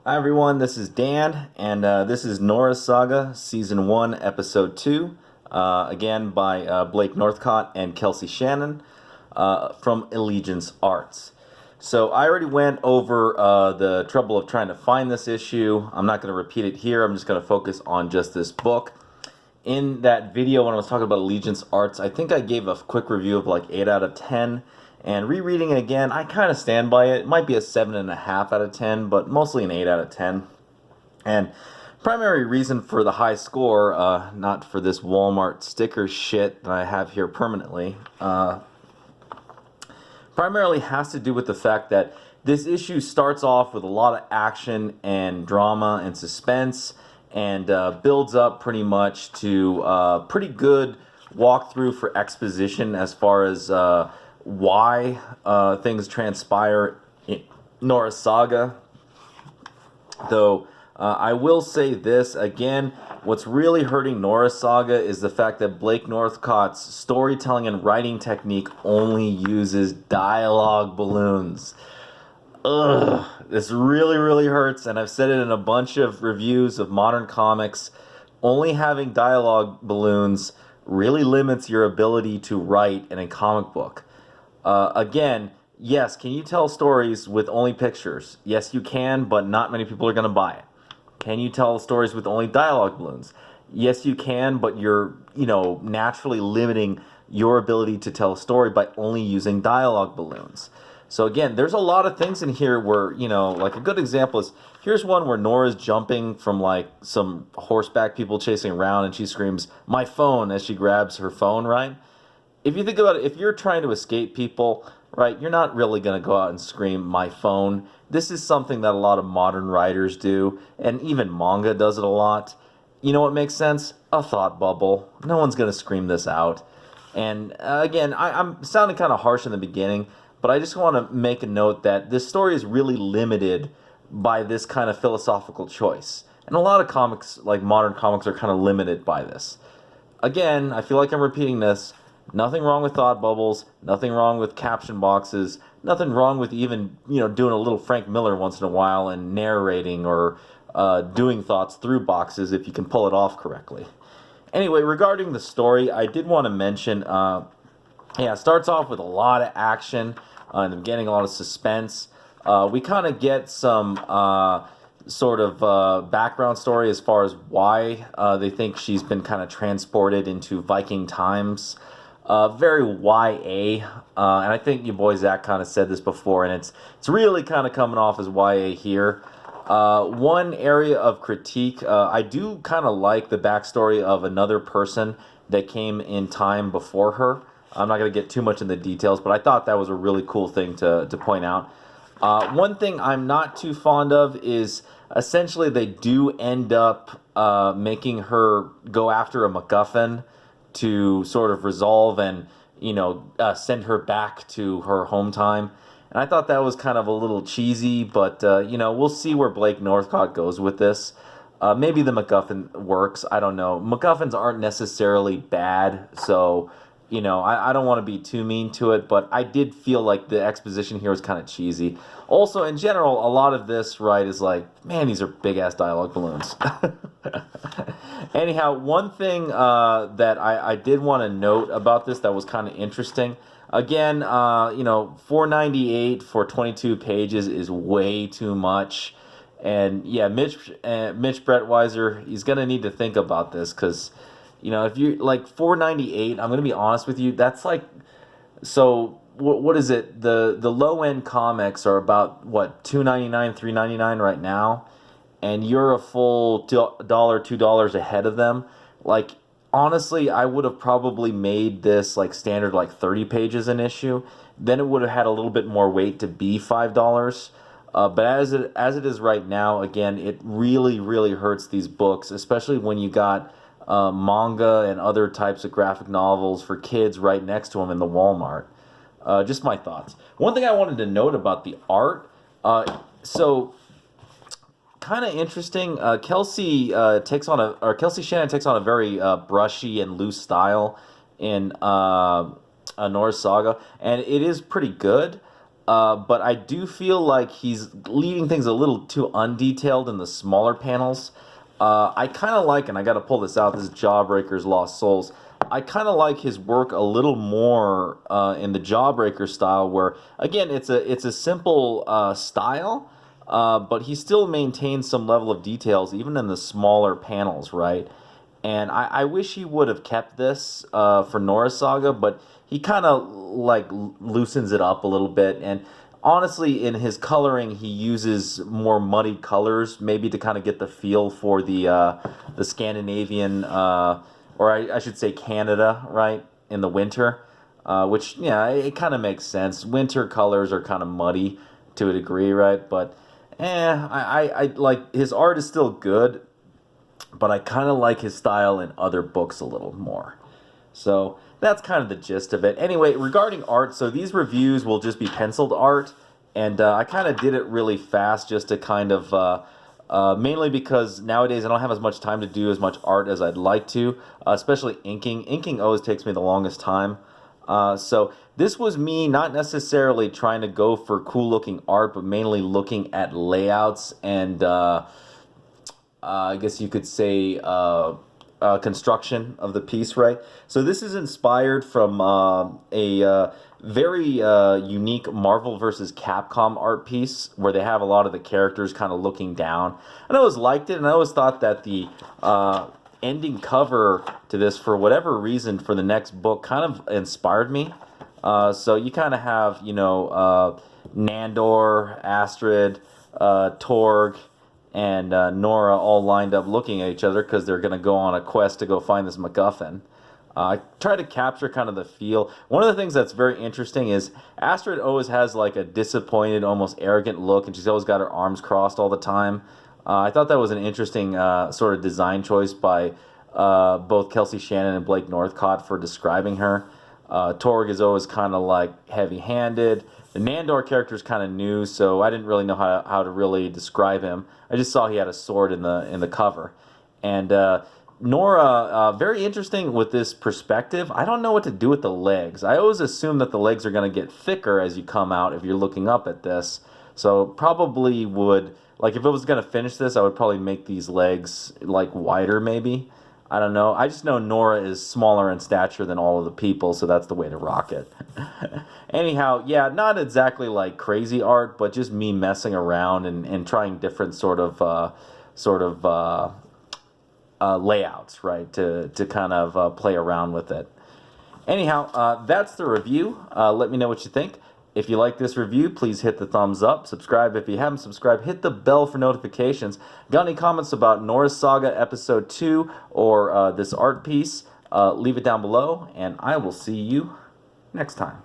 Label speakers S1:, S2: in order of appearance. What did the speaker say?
S1: Hi everyone, this is Dan, and this is Norah's Saga, Season 1, Episode 2, again by Blake Northcott and Kelsey Shannon from Allegiance Arts. So I already went over the trouble of trying to find this issue. I'm not going to repeat it here, I'm just going to focus on just this book. In that video when I was talking about Allegiance Arts, I think I gave a quick review of like 8 out of 10. And rereading it again, I kind of stand by it. It might be a 7.5 out of 10, but mostly an 8 out of 10. And primary reason for the high score, not for this Walmart sticker shit that I have here permanently, primarily has to do with the fact that this issue starts off with a lot of action and drama and suspense, and builds up pretty much to pretty good walkthrough for exposition as far as why things transpire in Norah's Saga. Though I will say this again, what's really hurting Norah's Saga is the fact that Blake Northcott's storytelling and writing technique only uses dialogue balloons. Ugh, this really hurts, and I've said it in a bunch of reviews of modern comics. Only having dialogue balloons really limits your ability to write in a comic book. Again, yes, can you tell stories with only pictures? Yes, you can, but not many people are going to buy it. Can you tell stories with only dialogue balloons? Yes, you can, but you're, naturally limiting your ability to tell a story by only using dialogue balloons. So again, there's a lot of things in here where, like a good example is, here's one where Nora's jumping from like some horseback people chasing around and she screams, "My phone," as she grabs her phone, right? If you think about it, if you're trying to escape people, right, you're not really going to go out and scream, "My phone." This is something that a lot of modern writers do, and even manga does it a lot. You know what makes sense? A thought bubble. No one's going to scream this out. And again, I'm sounding kind of harsh in the beginning, but I just want to make a note that this story is really limited by this kind of philosophical choice. And a lot of comics, like modern comics, are kind of limited by this. Again, I feel like I'm repeating this. Nothing wrong with thought bubbles, nothing wrong with caption boxes, nothing wrong with even, doing a little Frank Miller once in a while and narrating or doing thoughts through boxes if you can pull it off correctly. Anyway, regarding the story, I did want to mention, it starts off with a lot of action and the beginning, a lot of suspense. We kind of get some sort of background story as far as why they think she's been kind of transported into Viking times. Very YA, and I think your boy Zach kind of said this before, and it's really kind of coming off as YA here. One area of critique, I do kind of like the backstory of another person that came in time before her. I'm not going to get too much in the details, but I thought that was a really cool thing to point out. One thing I'm not too fond of is essentially they do end up making her go after a MacGuffin to sort of resolve and, send her back to her home time. And I thought that was kind of a little cheesy, but, we'll see where Blake Northcott goes with this. Maybe the MacGuffin works. I don't know. MacGuffins aren't necessarily bad, so, I don't want to be too mean to it, but I did feel like the exposition here was kind of cheesy. Also, in general, a lot of this, right, is like, man, these are big-ass dialogue balloons. Anyhow, one thing that I did want to note about this that was kind of interesting, again, $4.98 for 22 pages is way too much. And yeah, Mitch Brettweiser, he's going to need to think about this because, if you like $4.98, I'm going to be honest with you, that's like, so what is it? The low end comics are about what, $2.99, $3.99 right now, and you're a full $2 ahead of them. Like, honestly, I would have probably made this like standard, like 30 pages an issue. Then it would have had a little bit more weight to be $5. But as it is right now, again, it really hurts these books, especially when you got manga and other types of graphic novels for kids right next to them in the Walmart. Just my thoughts. One thing I wanted to note about the art, so kind of interesting. Kelsey Shannon takes on a very brushy and loose style in Norah's Saga, and it is pretty good. but I do feel like he's leaving things a little too undetailed in the smaller panels. I kind of like, and I got to pull this out, this is Jawbreaker's Lost Souls. I kind of like his work a little more in the Jawbreaker style, where again it's a simple style, but he still maintains some level of details even in the smaller panels, right? And I wish he would have kept this for Norah Saga, but he kind of like loosens it up a little bit. And honestly, in his coloring, he uses more muddy colors, maybe to kind of get the feel for the Scandinavian, or I should say Canada, right, in the winter. Which, yeah, it kind of makes sense. Winter colors are kind of muddy to a degree, right? But, I like, his art is still good, but I kind of like his style in other books a little more. So that's kind of the gist of it. Anyway, regarding art, so these reviews will just be penciled art, and I kind of did it really fast just to kind of, mainly because nowadays I don't have as much time to do as much art as I'd like to, especially inking. Inking always takes me the longest time. So this was me not necessarily trying to go for cool looking art, but mainly looking at layouts and I guess you could say construction of the piece, right? So this is inspired from a very unique Marvel versus Capcom art piece where they have a lot of the characters kind of looking down. And I always liked it, and I always thought that the ending cover to this, for whatever reason, for the next book kind of inspired me. So you kind of have, Nandor, Astrid, Torg, and Norah all lined up looking at each other because they're going to go on a quest to go find this MacGuffin. I try to capture kind of the feel. One of the things that's very interesting is Astrid always has like a disappointed, almost arrogant look, and she's always got her arms crossed all the time. I thought that was an interesting sort of design choice by both Kelsey Shannon and Blake Northcott for describing her. Torg is always kind of like heavy-handed. The Nandor character is kind of new, so I didn't really know how to really describe him. I just saw he had a sword in the cover. And Norah, very interesting with this perspective. I don't know what to do with the legs. I always assume that the legs are going to get thicker as you come out if you're looking up at this. So probably would, like if I was going to finish this, I would probably make these legs like wider maybe. I don't know. I just know Norah is smaller in stature than all of the people, so that's the way to rock it. Anyhow, yeah, not exactly like crazy art, but just me messing around and trying different sort of layouts, right, to kind of play around with it. Anyhow, that's the review. Let me know what you think. If you like this review, please hit the thumbs up. Subscribe if you haven't subscribed. Hit the bell for notifications. Got any comments about Norah Saga Episode 2 or this art piece? Leave it down below, and I will see you next time.